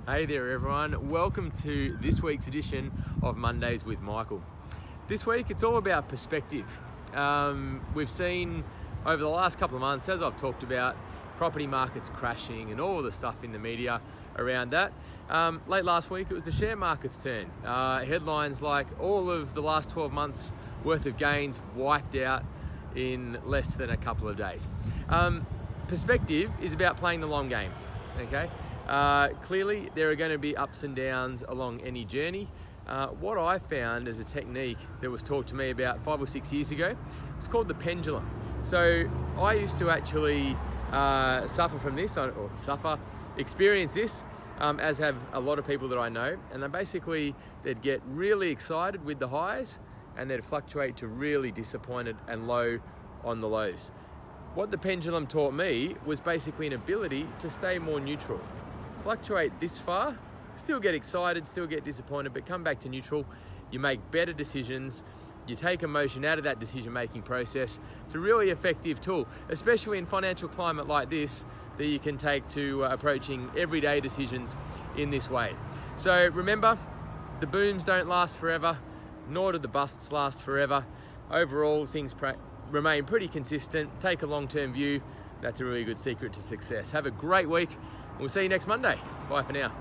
Hey there everyone, welcome to this week's edition of Mondays with Michael. This week it's all about perspective. We've seen over the last couple of months, as I've talked about, property markets crashing and all the stuff in the media around that. Late last week it was the share market's turn. Headlines like all of the last 12 months worth of gains wiped out in less than a couple of days. Perspective is about playing the long game, okay? Clearly there are going to be ups and downs along any journey. What I found as a technique that was taught to me about 5 or 6 years ago, it's called the pendulum. So I used to actually suffer from this, experience this, as have a lot of people that I know, and they'd get really excited with the highs and they'd fluctuate to really disappointed and low on the lows. What the pendulum taught me was basically an ability to stay more neutral. Fluctuate this far, still get excited, still get disappointed, but come back to neutral. You make better decisions. You take emotion out of that decision-making process. It's a really effective tool, especially in financial climate like this, that you can take to approaching everyday decisions in this way. So remember, the booms don't last forever, nor do the busts last forever. Overall, things remain pretty consistent. Take a long-term view. That's a really good secret to success. Have a great week. We'll see you next Monday. Bye for now.